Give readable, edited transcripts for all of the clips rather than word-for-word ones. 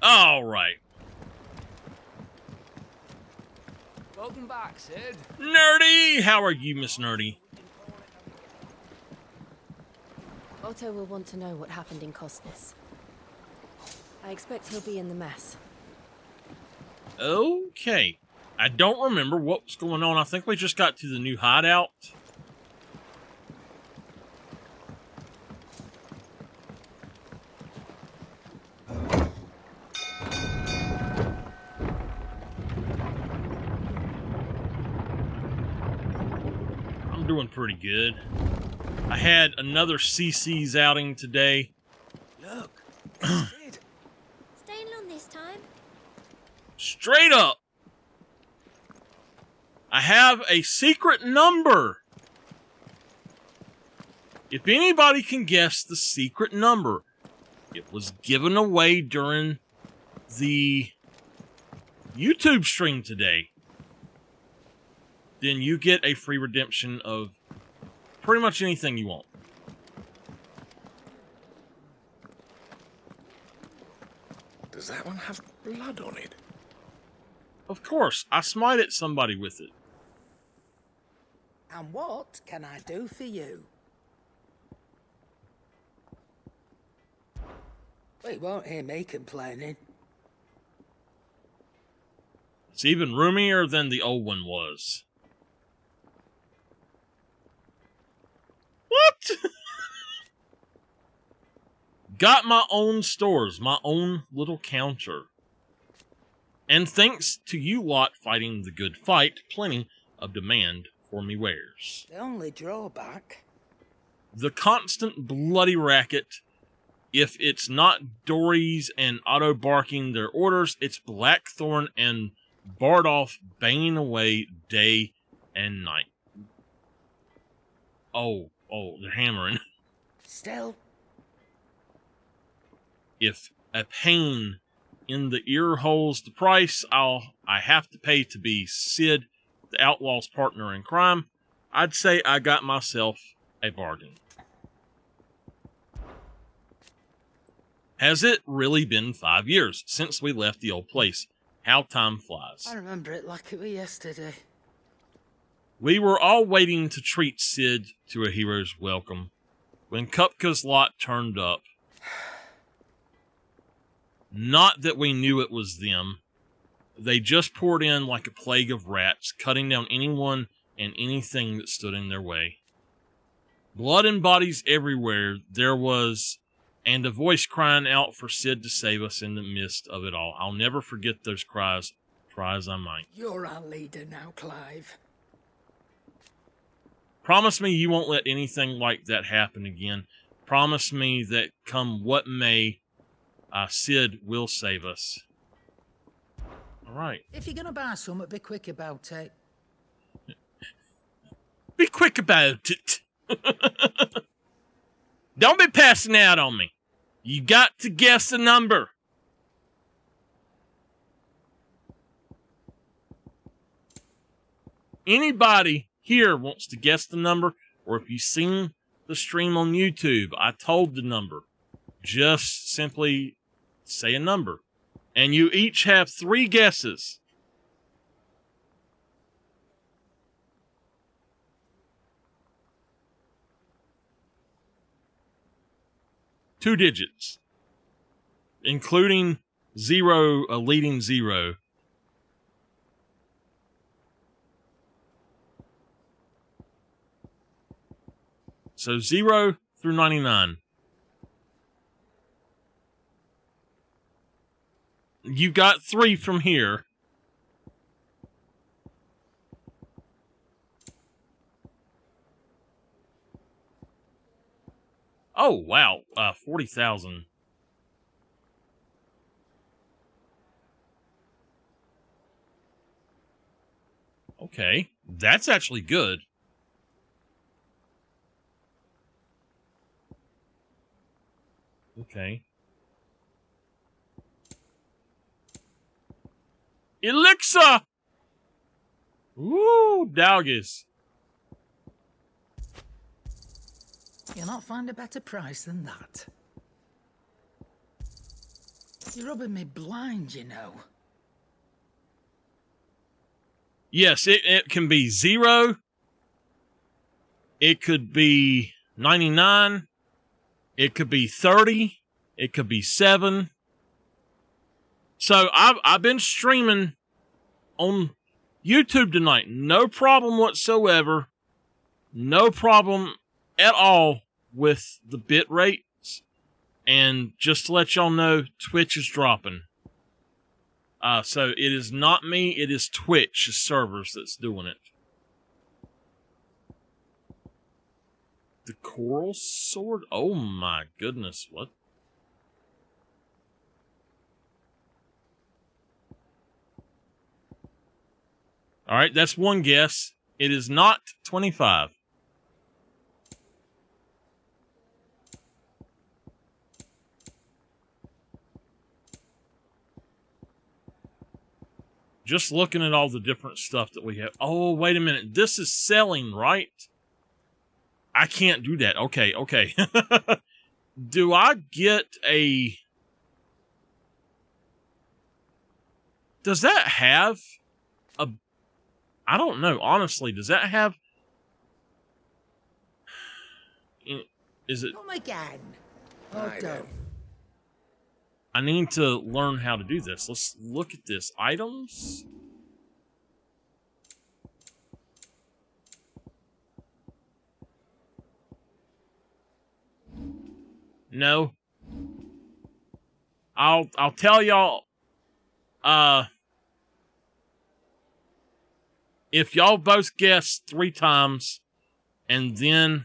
All right. Welcome back, Sid. Nerdy! How are you, Miss Nerdy? Otto will want to know what happened in Cosnes. I expect he'll be in the mess. Okay. I don't remember what was going on. I think we just got to the new hideout. I'm doing pretty good. I had another CC's outing today. Look, it's Sid. Staying long this time? Straight up. I have a secret number. If anybody can guess the secret number, it was given away during the YouTube stream today. Then you get a free redemption of pretty much anything you want. Does that one have blood on it? Of course, I smited somebody with it. And what can I do for you? Well, you won't hear me complaining. It's even roomier than the old one was. What? Got my own stores, my own little counter. And thanks to you lot fighting the good fight, plenty of demand for me wares. The only drawback... The constant bloody racket. If it's not Dories and Otto barking their orders, it's Blackthorn and Bardolph banging away day and night. Oh, they're hammering. Still... If a pain in the ear holds the price I have to pay to be Sid, the outlaw's partner in crime, I'd say I got myself a bargain. Has it really been 5 years since we left the old place? How time flies. I remember it like it was yesterday. We were all waiting to treat Sid to a hero's welcome when Kupka's lot turned up. Not that we knew it was them. They just poured in like a plague of rats, cutting down anyone and anything that stood in their way. Blood and bodies everywhere there was, and a voice crying out for Sid to save us in the midst of it all. I'll never forget those cries, try as I might. You're our leader now, Clive. Promise me you won't let anything like that happen again. Promise me that come what may, Sid will save us. All right. If you're going to buy something, be quick about it. Be quick about it. Don't be passing out on me. You got to guess the number. Anybody here wants to guess the number, or if you've seen the stream on YouTube, I told the number. Just simply say a number. And you each have 3 guesses. Two digits, including 0, a leading 0. So 0 through 99. You got 3 from here. Oh, wow. 40,000. Okay. That's actually good. Okay. Elixir! Ooh, Dalgis. You'll not find a better price than that. You're rubbing me blind, you know. Yes, it can be 0. It could be 99. It could be 30. It could be 7. So I've been streaming on YouTube tonight. No problem whatsoever. No problem at all with the bit rates. And just to let y'all know, Twitch is dropping. So it is not me, it is Twitch servers that's doing it. The coral sword? Oh my goodness, what? Alright, that's one guess. It is not 25. Just looking at all the different stuff that we have. Oh, wait a minute. This is selling, right? I can't do that. Okay, okay. Do I get a... Does that have a... I don't know, honestly. Does that have... Is it... Come again. Oh, Right don't. then. I need to learn how to do this. Let's look at this. Items. No. I'll tell y'all. If y'all both guess 3 times, and then,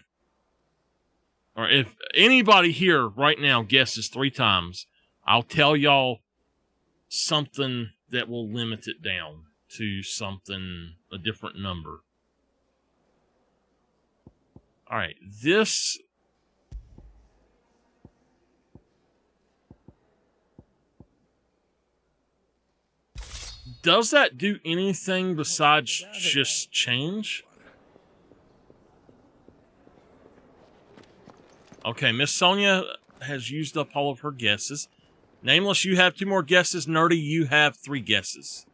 or if anybody here right now guesses 3 times, I'll tell y'all something that will limit it down to something, a different number. Alright, this... Does that do anything besides just change? Okay, Miss Sonia has used up all of her guesses. Nameless, you have 2 more guesses. Nerdy, you have 3 guesses.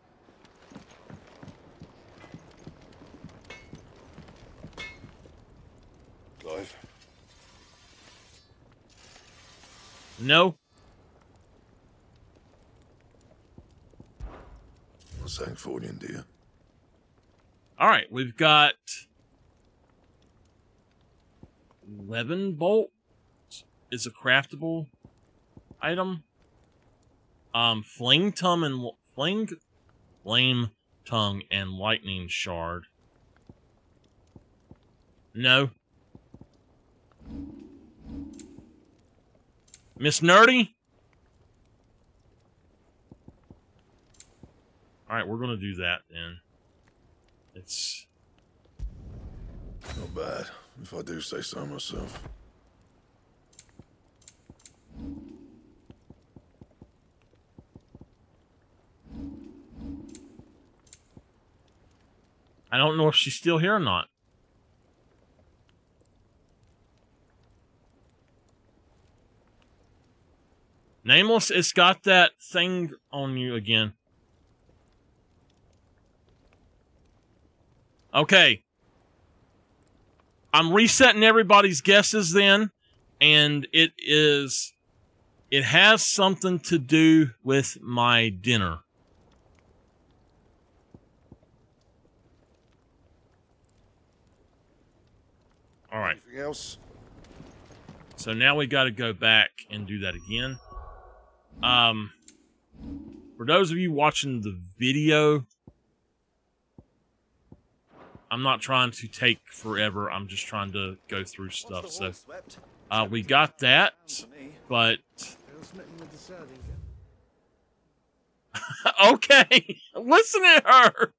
Clive? No? What's Sancfordian, dear? Alright, we've got 11 bolt is a craftable item. Flame tongue and lightning shard. No. Miss Nerdy? Alright, we're gonna do that then. It's... Not bad, if I do say so myself. I don't know if she's still here or not. Nameless, it's got that thing on you again. Okay. I'm resetting everybody's guesses then, and it has something to do with my dinner. All right. Anything else? So now we got to go back and do that again. For those of you watching the video, I'm not trying to take forever. I'm just trying to go through stuff. So, we got that, but okay, listen to her.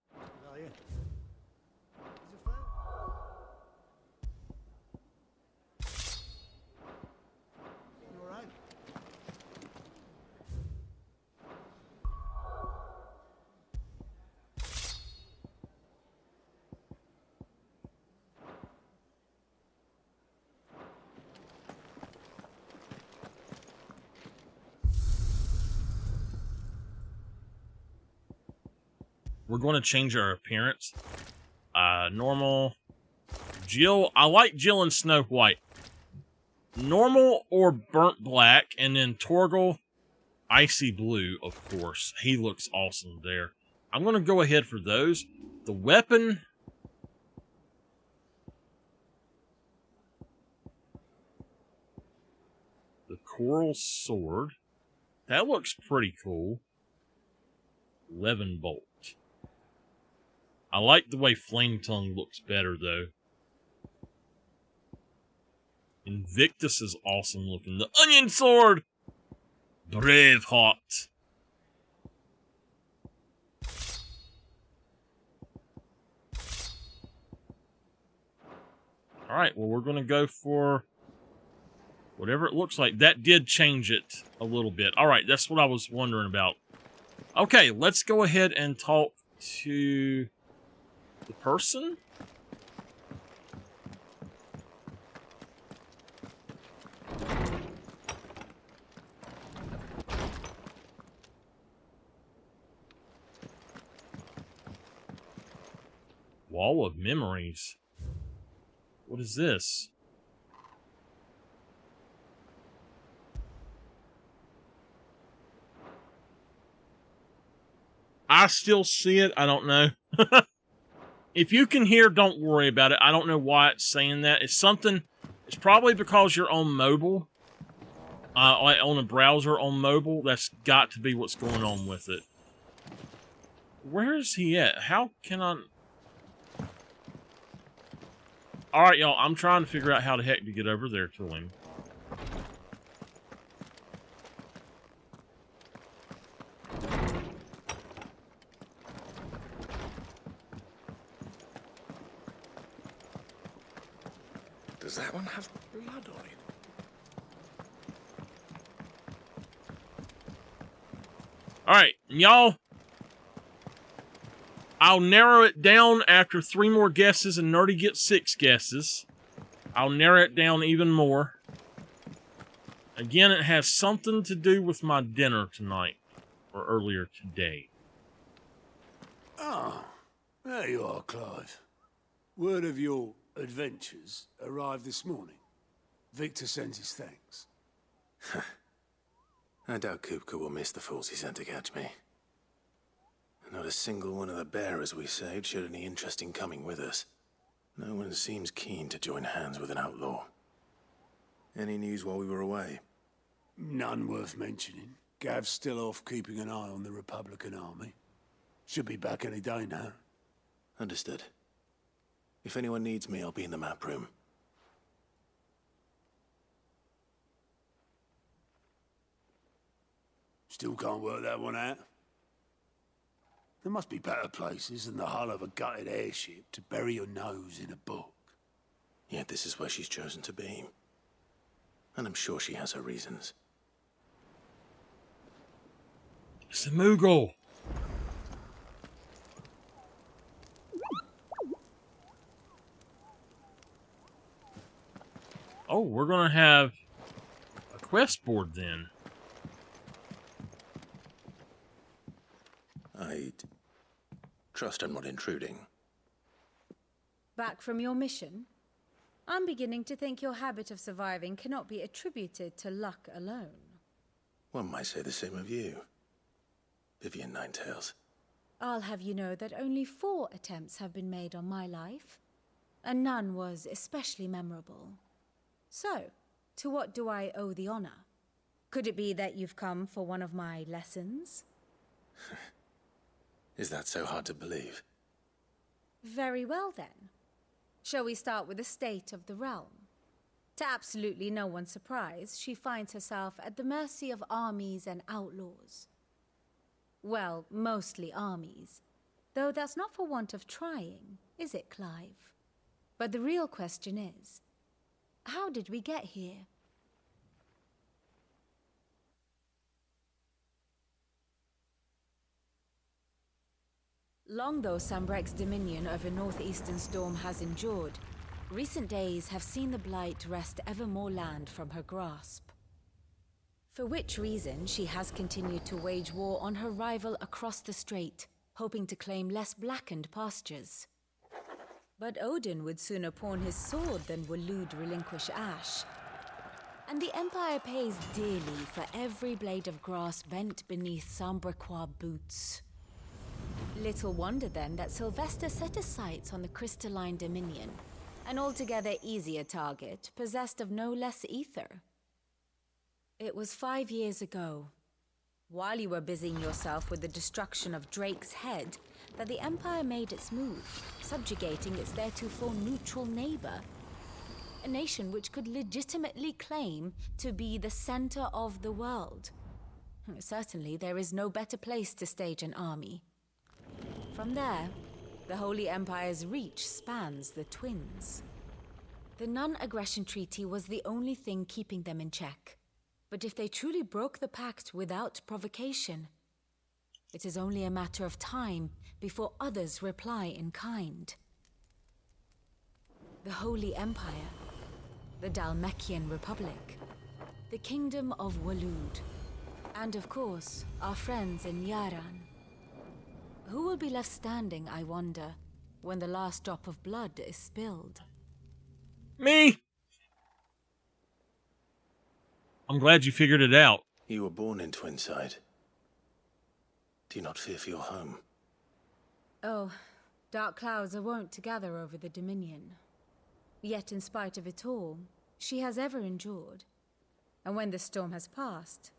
we're going to change our appearance. Normal. Jill. I like Jill and Snow White. Normal or burnt black, and then Torgal, icy blue, of course. He looks awesome there. I'm going to go ahead for those. The weapon... the coral sword. That looks pretty cool. 11 bolt. I like the way Flame Tongue looks better, though. Invictus is awesome looking. The Onion Sword! Braveheart. Alright, well, we're going to go for whatever it looks like. That did change it a little bit. Alright, that's what I was wondering about. Okay, let's go ahead and talk to the person. Wall of Memories. What is this? I still see it. I don't know. If you can hear, don't worry about it. I don't know why it's saying that. It's something... It's probably because you're on mobile. Like on a browser on mobile. That's got to be what's going on with it. Where is he at? How can I... Alright, y'all. I'm trying to figure out how the heck to get over there to him. Does that one have blood on it? Alright, y'all. I'll narrow it down after 3 more guesses and Nerdy gets 6 guesses. I'll narrow it down even more. Again, it has something to do with my dinner tonight. Or earlier today. Ah, there you are, Clive. Word of your adventures arrived this morning. Victor sends his thanks. I doubt Kupka will miss the fools he sent to catch me. Not a single one of the bearers we saved showed any interest in coming with us. No one seems keen to join hands with an outlaw. Any news while we were away? None worth mentioning. Gav's still off keeping an eye on the Republican army. Should be back any day now. Understood. If anyone needs me, I'll be in the map room. Still can't work that one out. There must be better places than the hull of a gutted airship to bury your nose in a book. Yet this is where she's chosen to be. And I'm sure she has her reasons. It's a Moogle. Oh, we're gonna have a quest board then. I'd trust I'm not intruding. Back from your mission? I'm beginning to think your habit of surviving cannot be attributed to luck alone. One might say the same of you, Vivian Ninetails. I'll have you know that only 4 attempts have been made on my life, and none was especially memorable. So, to what do I owe the honor? Could it be that you've come for one of my lessons? Is that so hard to believe? Very well then. Shall we start with the state of the realm? To absolutely no one's surprise, she finds herself at the mercy of armies and outlaws. Well, mostly armies. Though that's not for want of trying, is it, Clive? But the real question is, how did we get here? Long though Sambrek's dominion over northeastern Storm has endured, recent days have seen the Blight wrest ever more land from her grasp. For which reason she has continued to wage war on her rival across the strait, hoping to claim less blackened pastures. But Odin would sooner pawn his sword than Waloed relinquish Ash. And the Empire pays dearly for every blade of grass bent beneath Sambrequois boots. Little wonder then that Sylvester set his sights on the crystalline Dominion, an altogether easier target, possessed of no less ether. It was 5 years ago, while you were busying yourself with the destruction of Drake's head, that the Empire made its move, subjugating its theretofore neutral neighbor, a nation which could legitimately claim to be the center of the world. Certainly, there is no better place to stage an army. From there, the Holy Empire's reach spans the Twins. The non-aggression treaty was the only thing keeping them in check. But if they truly broke the pact without provocation, it is only a matter of time before others reply in kind. The Holy Empire, the Dalmekian Republic, the Kingdom of Waloed, and of course, our friends in Yaran. Who will be left standing, I wonder, when the last drop of blood is spilled? Me! I'm glad you figured it out. You were born in Twinside. Do you not fear for your home? Oh, dark clouds are wont to gather over the Dominion. Yet in spite of it all, she has ever endured. And when the storm has passed,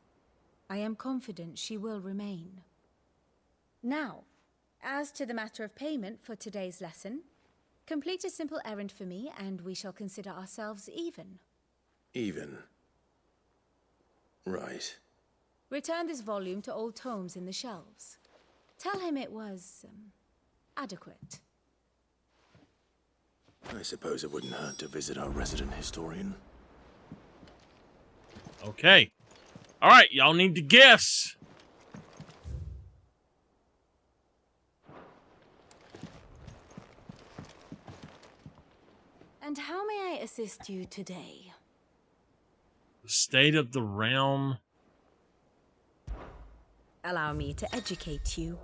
I am confident she will remain. Now, as to the matter of payment for today's lesson, complete a simple errand for me and we shall consider ourselves even. Even? Right. Return this volume to old tomes in the shelves. Tell him it was, adequate. I suppose it wouldn't hurt to visit our resident historian. Okay. All right, y'all need to guess. And how may I assist you today? The state of the realm. Allow me to educate you.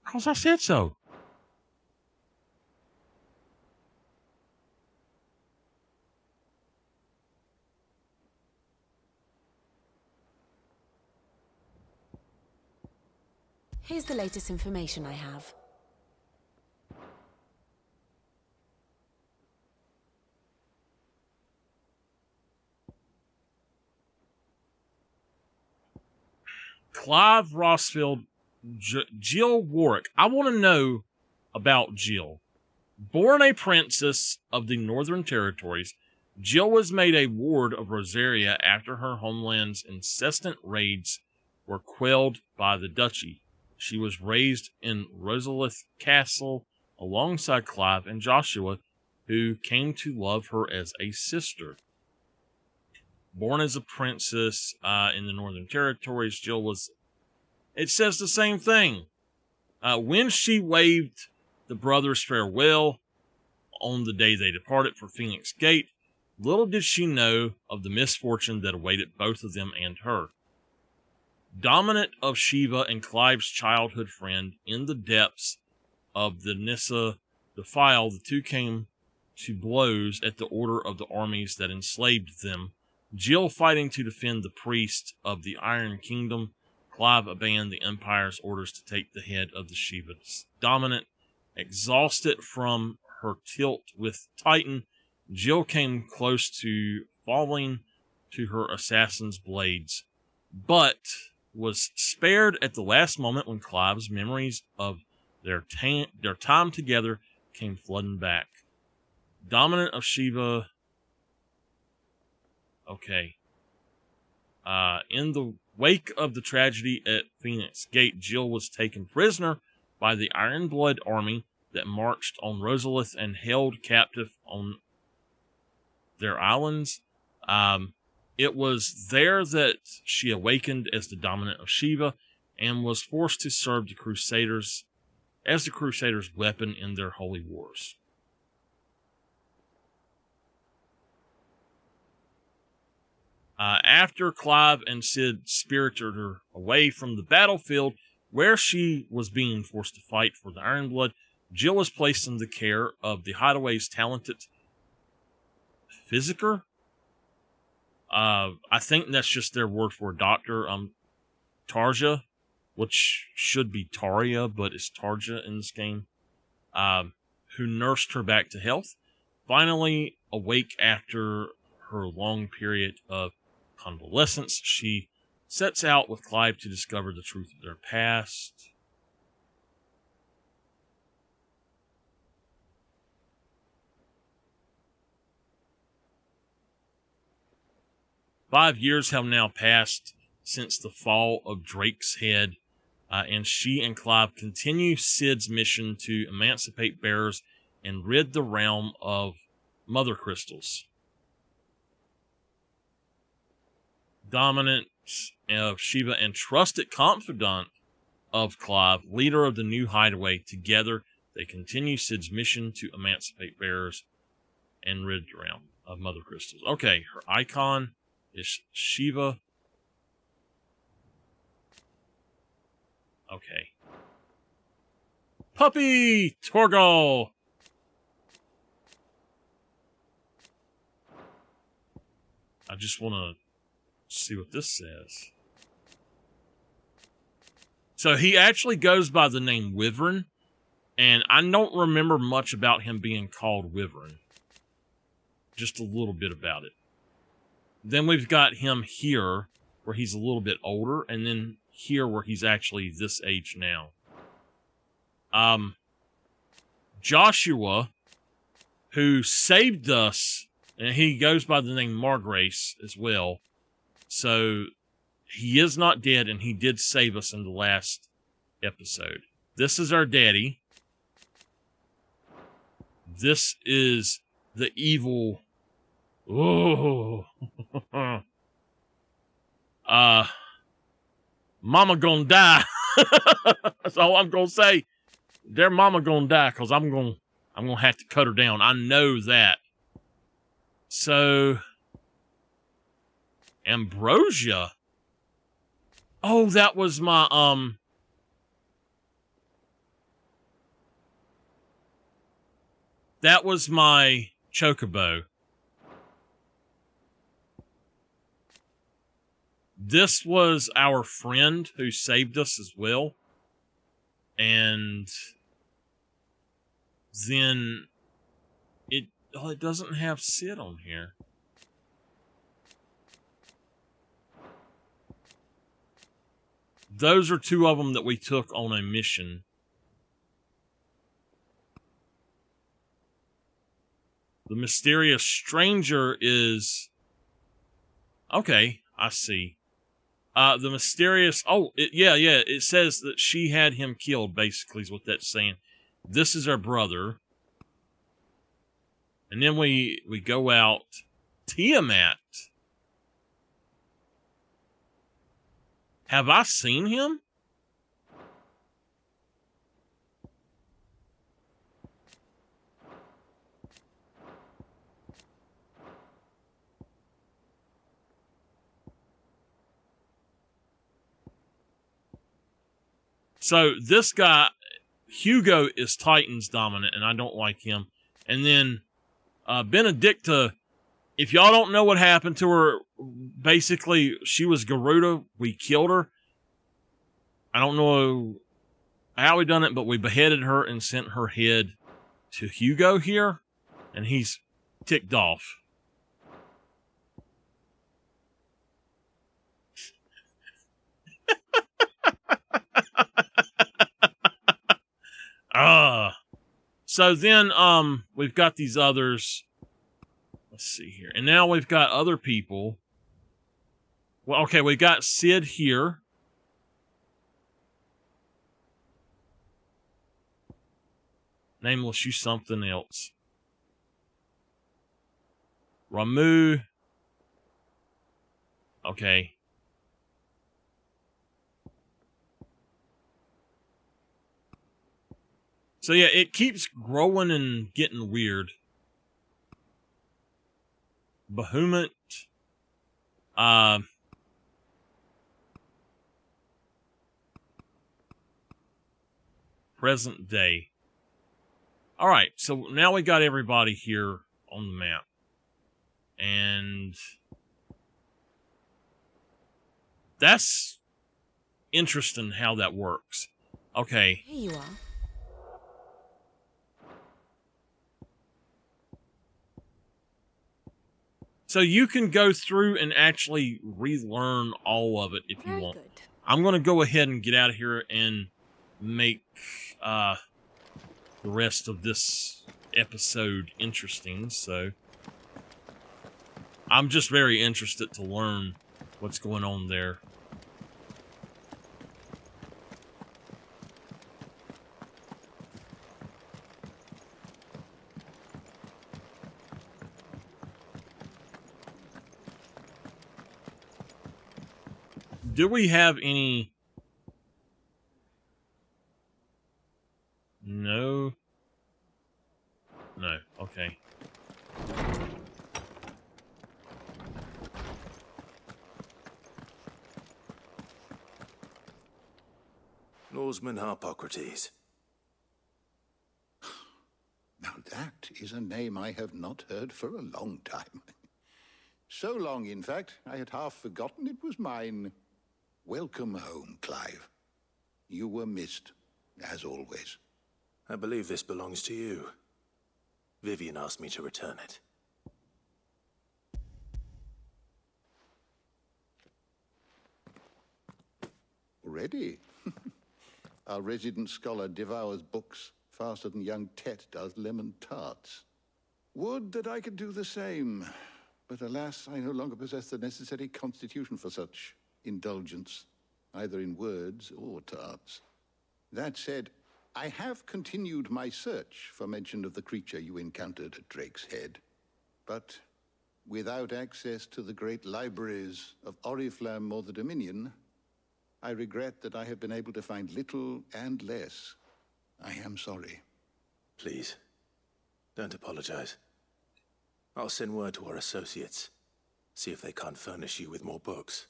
Because I said so. Here's the latest information I have. Clive Rossfield, Jill Warwick. I want to know about Jill. Born a princess of the Northern Territories, Jill was made a ward of Rosaria after her homeland's incessant raids were quelled by the duchy. She was raised in Rosalith Castle alongside Clive and Joshua, who came to love her as a sister. Born as a princess in the Northern Territories, Jill was... It says the same thing. When she waved the brothers farewell on the day they departed for Phoenix Gate, little did she know of the misfortune that awaited both of them and her. Dominant of Shiva and Clive's childhood friend, in the depths of the Nissa defile, the two came to blows at the order of the armies that enslaved them. Jill fighting to defend the priest of the Iron Kingdom, Clive abandoned the Empire's orders to take the head of the Shiva's dominant. Exhausted from her tilt with Titan, Jill came close to falling to her assassin's blades, but was spared at the last moment when Clive's memories of their time together came flooding back. Dominant of Shiva... Okay. In the wake of the tragedy at Phoenix Gate, Jill was taken prisoner by the Ironblood army that marched on Rosalith and held captive on their islands. It was there that she awakened as the dominant of Shiva and was forced to serve the Crusaders as the Crusaders' weapon in their holy wars. After Clive and Sid spirited her away from the battlefield where she was being forced to fight for the Ironblood, Jill was placed in the care of the Hideaway's talented physiker. I think that's just their word for a doctor. Tarja, which should be Taria, but it's Tarja in this game, who nursed her back to health. Finally, awake after her long period of convalescence, she sets out with Clive to discover the truth of their past. Five years have now passed since the fall of Drake's Head, and she and Clive continue Sid's mission to emancipate bearers and rid the realm of mother crystals. Dominant of Shiva and trusted confidant of Clive, leader of the new Hideaway, together they continue Sid's mission to emancipate bearers and rid the realm of mother crystals. Okay, her icon is Shiva. Okay. Puppy Torgal. I just want to see what this says. So he actually goes by the name Wyvern, and I don't remember much about him being called Wyvern. Just a little bit about it. Then we've got him here, where he's a little bit older, and then here where he's actually this age now. Joshua, who saved us, and he goes by the name Margrace as well. So he is not dead, and he did save us in the last episode. This is our daddy. This is the evil. Oh. Mama gonna die. That's all I'm gonna say. Their mama gonna die, because I'm gonna have to cut her down. I know that. So Ambrosia. Oh, that was my that was my chocobo. This was our friend who saved us as well. And then it doesn't have Sid on here. Those are two of them that we took on a mission. The mysterious stranger is... Okay, I see. The mysterious... Oh, yeah. It says that she had him killed, basically, is what that's saying. This is our brother. And then we go out. Tiamat. Have I seen him? So this guy, Hugo, is Titans dominant, and I don't like him. And then Benedicta, if y'all don't know what happened to her, basically she was Garuda. We killed her. I don't know how we done it, but we beheaded her and sent her head to Hugo here, and he's ticked off. So then we've got these others. Let's see here. And now we've got other people. Well, okay, we got Sid here. Nameless, you something else. Ramu. Okay. So yeah, it keeps growing and getting weird. Bahamut. Present day. All right, so now we got everybody here on the map. And that's interesting how that works. Okay. Here you are. So you can go through and actually relearn all of it if you Very want. good. I'm going to go ahead and get out of here and make the rest of this episode interesting. So I'm just very interested to learn what's going on there. Do we have any? No. No. Okay. Lawsman Harpocrates. Now that is a name I have not heard for a long time. So long, in fact, I had half forgotten it was mine. Welcome home, Clive. You were missed, as always. I believe this belongs to you. Vivian asked me to return it. Already? Our resident scholar devours books faster than young Tet does lemon tarts. Would that I could do the same. But alas, I no longer possess the necessary constitution for such indulgence, either in words or tarts. That said, I have continued my search for mention of the creature you encountered at Drake's Head. But without access to the great libraries of Oriflamme or the Dominion, I regret that I have been able to find little and less. I am sorry. Please, don't apologize. I'll send word to our associates. See if they can't furnish you with more books.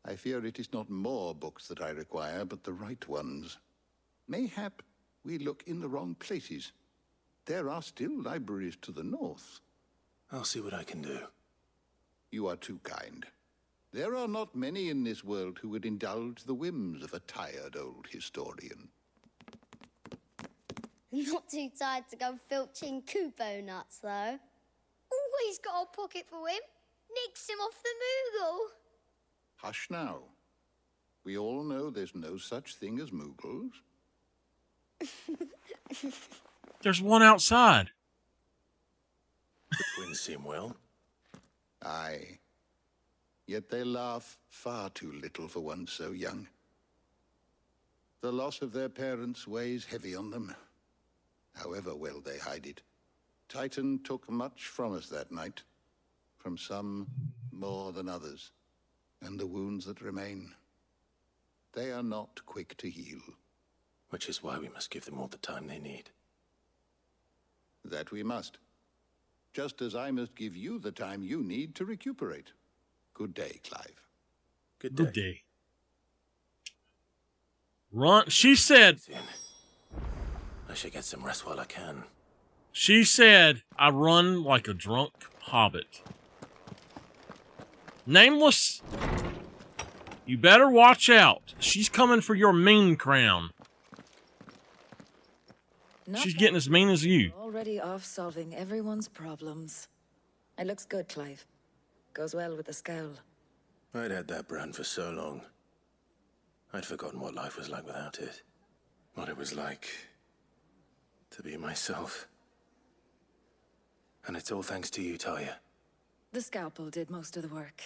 I fear it is not more books that I require, but the right ones. Mayhap we look in the wrong places. There are still libraries to the north. I'll see what I can do. You are too kind. There are not many in this world who would indulge the whims of a tired old historian. Not too tired to go filching Kupo nuts, though. Always got a pocket for him. Nicks him off the Moogle. Hush now. We all know there's no such thing as Moogles. There's one outside. The twins seem well. Aye. Yet they laugh far too little for one so young. The loss of their parents weighs heavy on them, however well they hide it. Titan took much from us that night, from some more than others, and the wounds that remain, they are not quick to heal. Which is why we must give them all the time they need. That we must. Just as I must give you the time you need to recuperate. Good day, Clive. Good day. Good day. Run. She said. I should get some rest while I can. She said, I run like a drunk hobbit. Nameless, you better watch out. She's coming for your mean crown. She's getting as mean as you. Already off solving everyone's problems. It looks good, Clive. Goes well with the scowl. I'd had that brand for so long. I'd forgotten what life was like without it. What it was like to be myself. And it's all thanks to you, Talia. The scalpel did most of the work.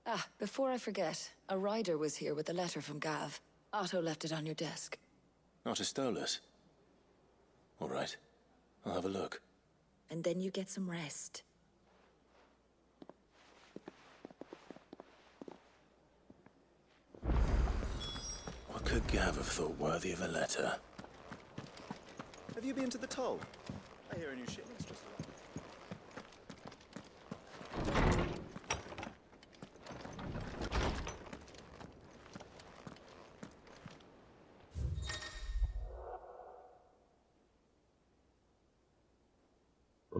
Ah, before I forget, a rider was here with a letter from Gav. Otto left it on your desk. Not a Stolas. All right. I'll have a look. And then you get some rest. What could Gav have thought worthy of a letter? Have you been to the toll? I hear a new shipment's just arrived.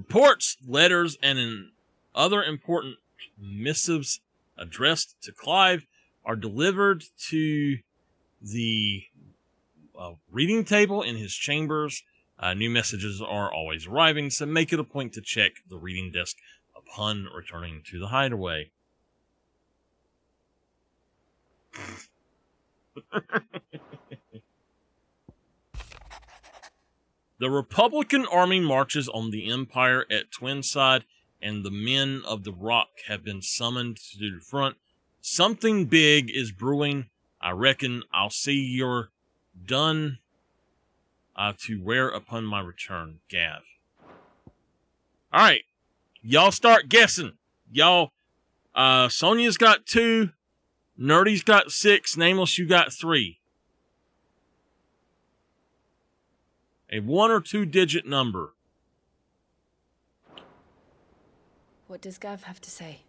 Reports, letters, and other important missives addressed to Clive are delivered to the reading table in his chambers. New messages are always arriving, so make it a point to check the reading desk upon returning to the hideaway. The Republican army marches on the Empire at Twinside, and the men of the Rock have been summoned to the front. Something big is brewing. I reckon I'll see you're done to wear upon my return, Gav. Alright, y'all start guessing. Y'all, Sonia's got 2, Nerdy's got 6, Nameless, you got 3. A 1 or 2 digit number. What does Gav have to say?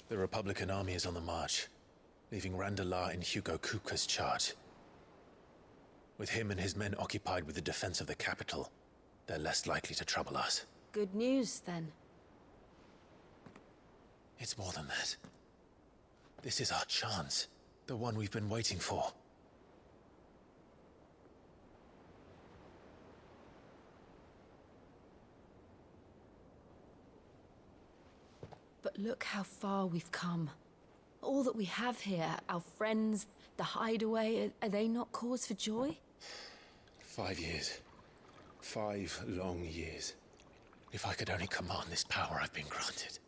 The Republican army is on the march, leaving Randalar in Hugo Kupka's charge. With him and his men occupied with the defense of the capital, they're less likely to trouble us. Good news, then. It's more than that. This is our chance, the one we've been waiting for. But look how far we've come. All that we have here, our friends, the hideaway, are they not cause for joy? 5 years. 5 long years. If I could only command this power I've been granted,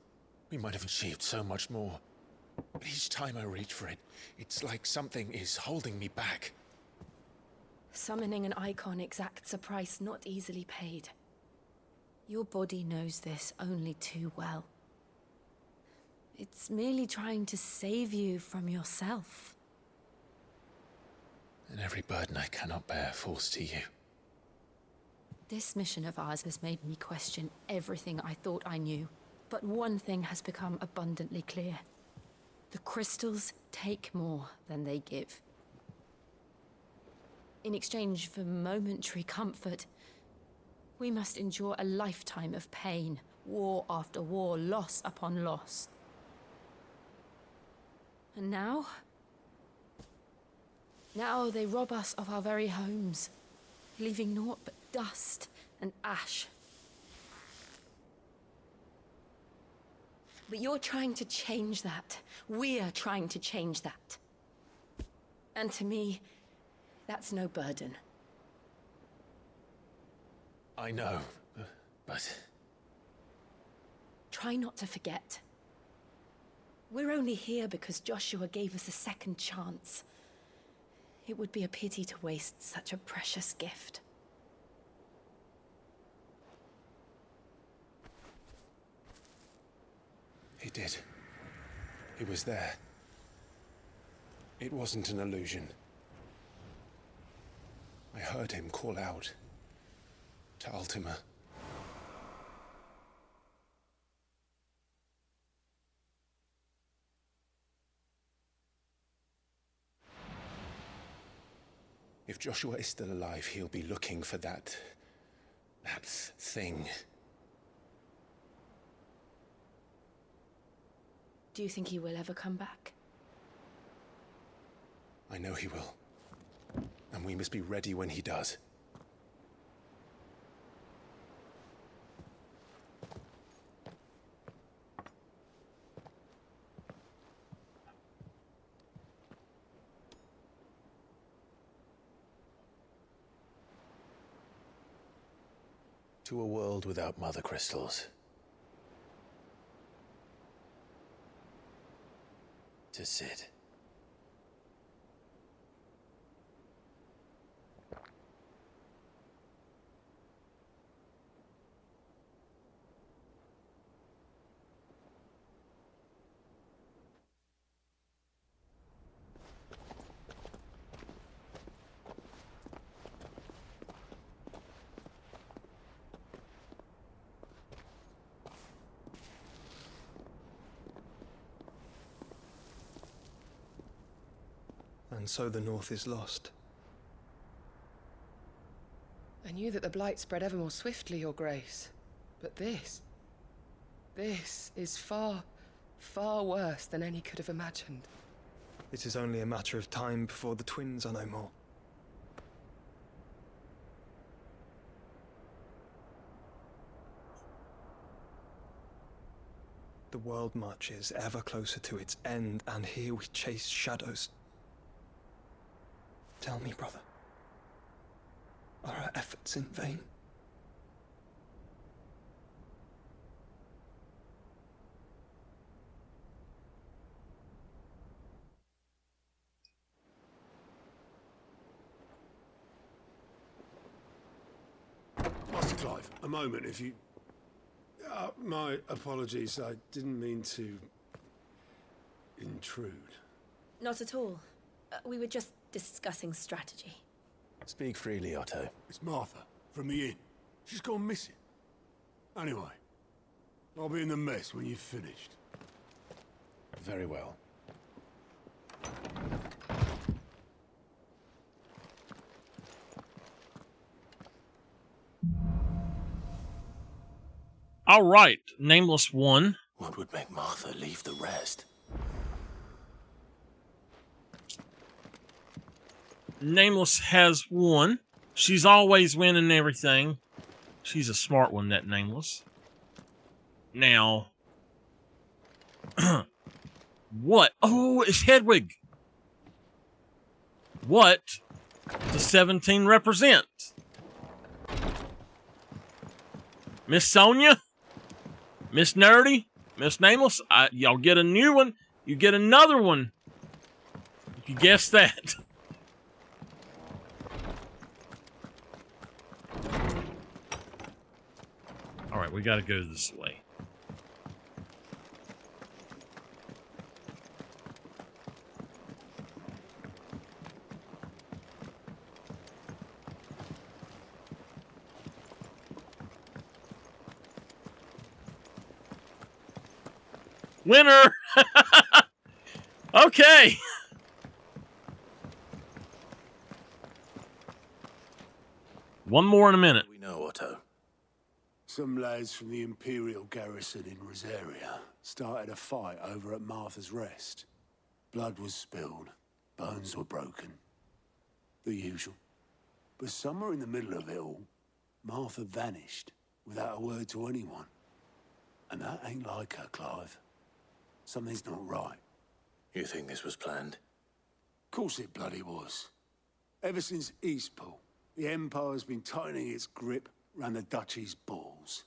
we might have achieved so much more. But each time I reach for it, it's like something is holding me back. Summoning an icon exacts a price not easily paid. Your body knows this only too well. It's merely trying to save you from yourself. And every burden I cannot bear falls to you. This mission of ours has made me question everything I thought I knew. But one thing has become abundantly clear. The crystals take more than they give. In exchange for momentary comfort, we must endure a lifetime of pain, war after war, loss upon loss. And now? Now they rob us of our very homes, leaving naught but dust and ash. But you're trying to change that. We're trying to change that. And to me, that's no burden. I know, but... Try not to forget. We're only here because Joshua gave us a second chance. It would be a pity to waste such a precious gift. He did. He was there. It wasn't an illusion. I heard him call out to Ultima. If Joshua is still alive, he'll be looking for that thing. Do you think he will ever come back? I know he will. And we must be ready when he does. To a world without mother crystals. To Sid. And so the North is lost. I knew that the Blight spread ever more swiftly, Your Grace. But this is far, far worse than any could have imagined. It is only a matter of time before the twins are no more. The world marches ever closer to its end, and here we chase shadows. Tell me, brother, are our efforts in vain? Master Clive, a moment, if you... my apologies, I didn't mean to... intrude. Not at all. We were just discussing strategy. Speak freely, Otto. It's Martha, from the inn. She's gone missing. Anyway, I'll be in the mess when you've finished. Very well. All right, Nameless won. What would make Martha leave the rest? Nameless has won. She's always winning everything. She's a smart one, that Nameless. Now, what? Oh, it's Hedwig. What does 17 represent? Miss Sonia? Miss Nerdy? Miss Nameless? Y'all get a new one. You get another one. If you guess that. Alright, we gotta go this way. Winner! Okay. One more in a minute. We know, Otto. Some lads from the Imperial garrison in Rosaria started a fight over at Martha's Rest. Blood was spilled, bones were broken. The usual. But somewhere in the middle of it all, Martha vanished without a word to anyone. And that ain't like her, Clive. Something's not right. You think this was planned? Course it bloody was. Ever since Eastpool, the Empire's been tightening its grip round the Duchy's balls.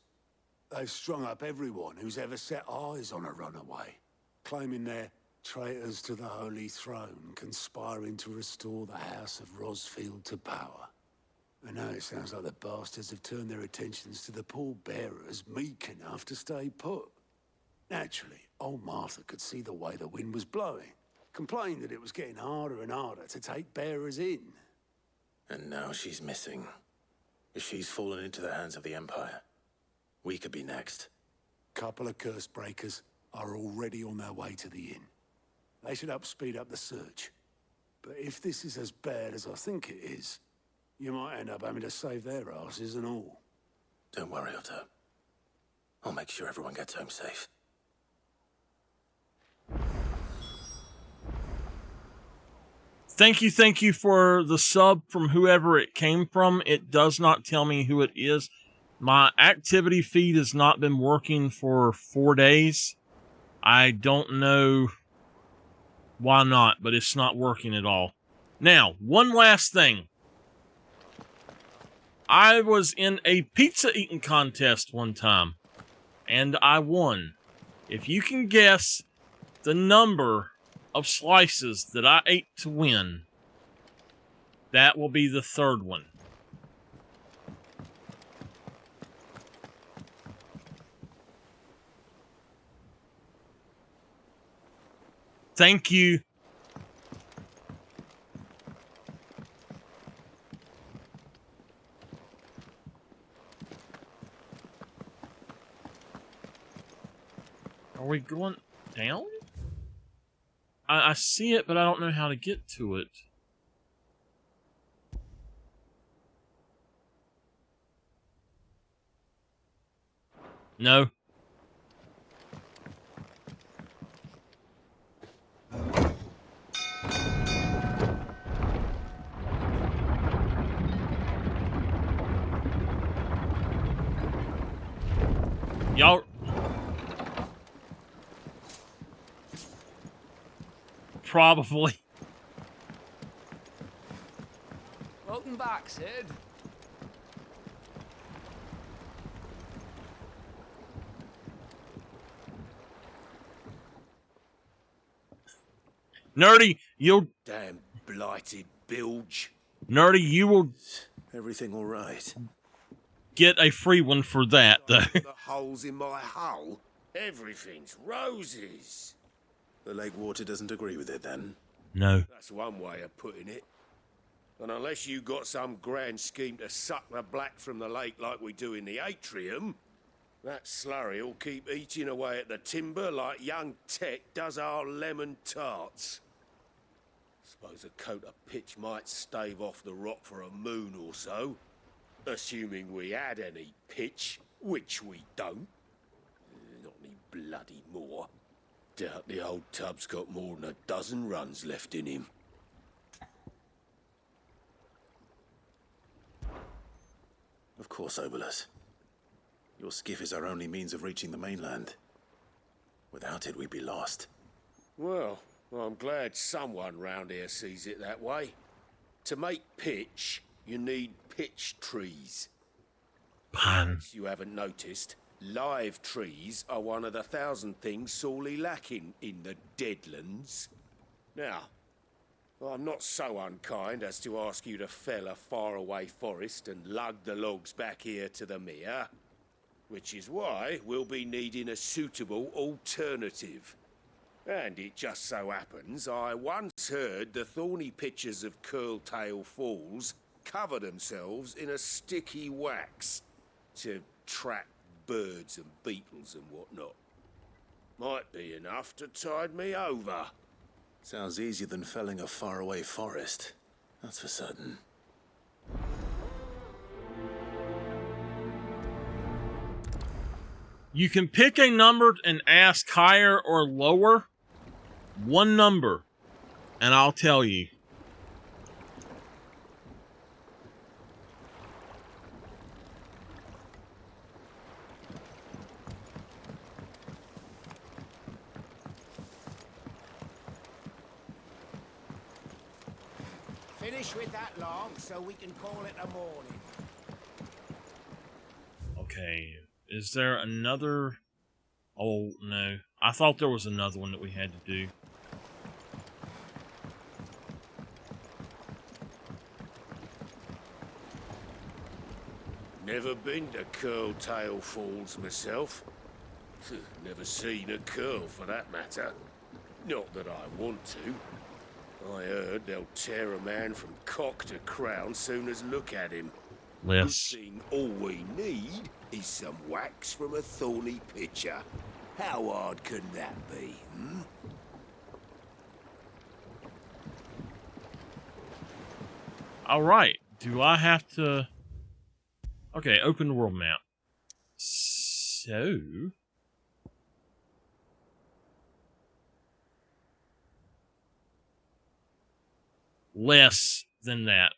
They've strung up everyone who's ever set eyes on a runaway, claiming they're traitors to the Holy Throne, conspiring to restore the House of Rosfield to power. And now it sounds like the bastards have turned their attentions to the pallbearers meek enough to stay put. Naturally, old Martha could see the way the wind was blowing, complained that it was getting harder and harder to take bearers in. And now she's missing. If she's fallen into the hands of the Empire, we could be next. Couple of curse breakers are already on their way to the inn. They should speed up the search. But if this is as bad as I think it is, you might end up having to save their asses and all. Don't worry, Otto. I'll make sure everyone gets home safe. Thank you for the sub from whoever it came from. It does not tell me who it is. My activity feed has not been working for 4 days. I don't know why not, but it's not working at all. Now, one last thing. I was in a pizza eating contest one time, and I won. If you can guess the number of slices that I ate to win, that will be the third one. Thank you. Are we going down? I see it, but I don't know how to get to it. No. Y'all... Probably. Welcome back, Sid. Nerdy, you'll... Damn blighted bilge. Nerdy, you will... Everything all right? Get a free one for that, though. The holes in my hull. Everything's roses. The lake water doesn't agree with it, then? No. That's one way of putting it. And unless you got some grand scheme to suck the black from the lake like we do in the atrium, that slurry will keep eating away at the timber like young Tech does our lemon tarts. Suppose a coat of pitch might stave off the rock for a moon or so, assuming we had any pitch, which we don't. Not any bloody more. Doubt the old tub's got more than a dozen runs left in him. Of course, Obolus. Your skiff is our only means of reaching the mainland. Without it, we'd be lost. Well, I'm glad someone round here sees it that way. To make pitch, you need pitch trees. Pan. If you haven't noticed, live trees are one of the 1,000 things sorely lacking in the Deadlands. Now, I'm not so unkind as to ask you to fell a faraway forest and lug the logs back here to the mere, which is why we'll be needing a suitable alternative. And it just so happens I once heard the thorny pitchers of Curltail Falls cover themselves in a sticky wax to trap birds and beetles and whatnot. Might be enough to tide me over. Sounds easier than felling a faraway forest. That's for certain. You can pick a number and ask higher or lower. One number, and I'll tell you. Finish with that log so we can call it a morning. Okay, is there another... Oh, no. I thought there was another one that we had to do. Never been to Curltail Falls myself. Never seen a curl for that matter. Not that I want to. I heard they'll tear a man from cock to crown soon as look at him. Yes. Good thing all we need is some wax from a thorny pitcher. How hard can that be, hmm? Alright, do I have to... Okay, open the world map. So... Less than that.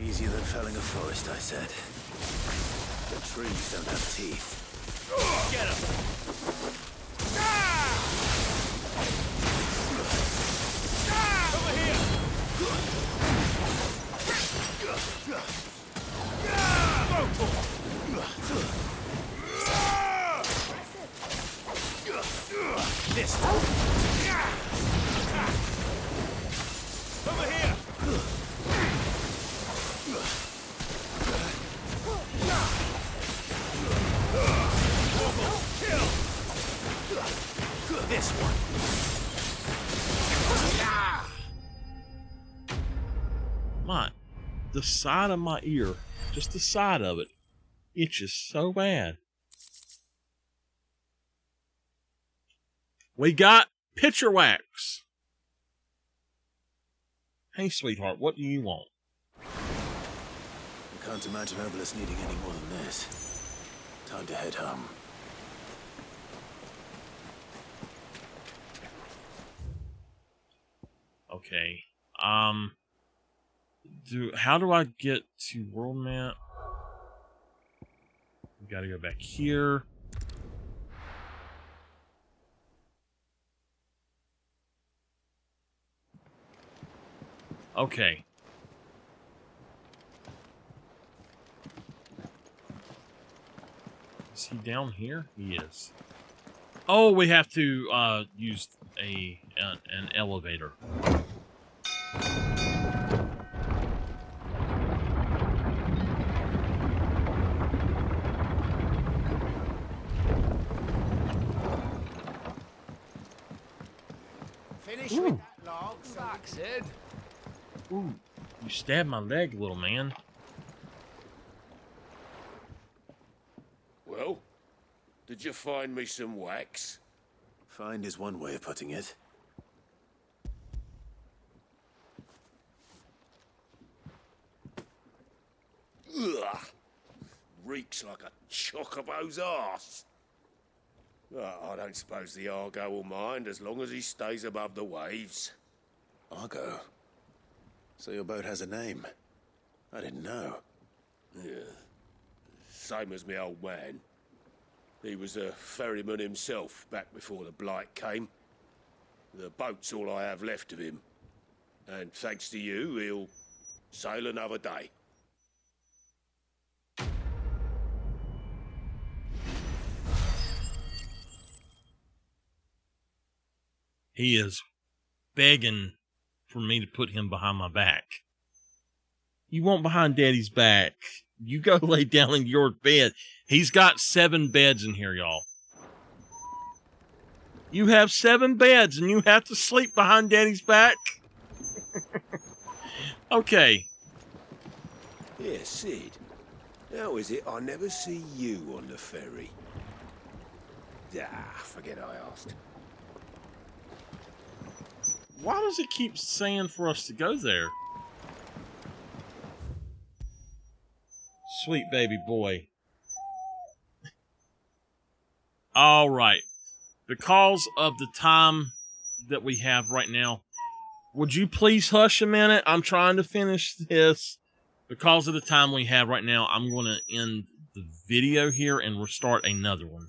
Easier than felling a forest, I said. The trees don't have teeth. Get him! Over here! This. Over here! this one. The side of my ear, just the side of it, itches so bad. We got picture wax. Hey, sweetheart, what do you want? I can't imagine Obelisk needing any more than this. Time to head home. Okay. How do I get to world map? We gotta go back here. Okay. Is he down here? He is. Oh, we have to use an elevator. Finish with that log. Back, Sid. Ooh, you stabbed my leg, little man. Well, did you find me some wax? Find is one way of putting it. Ugh! Reeks like a chocobo's arse. I don't suppose the Argo will mind as long as he stays above the waves. Argo? So your boat has a name? I didn't know. Yeah. Same as me old man. He was a ferryman himself back before the Blight came. The boat's all I have left of him. And thanks to you, he'll sail another day. He is begging for me to put him behind my back. You want behind Daddy's back. You go lay down in your bed. He's got 7 beds in here, y'all. You have 7 beds and you have to sleep behind Daddy's back? Okay. Yeah, Sid. How is it I never see you on the ferry? Forget I asked. Why does it keep saying for us to go there? Sweet baby boy. All right. Because of the time that we have right now, would you please hush a minute? I'm trying to finish this. Because of the time we have right now, I'm going to end the video here and restart another one.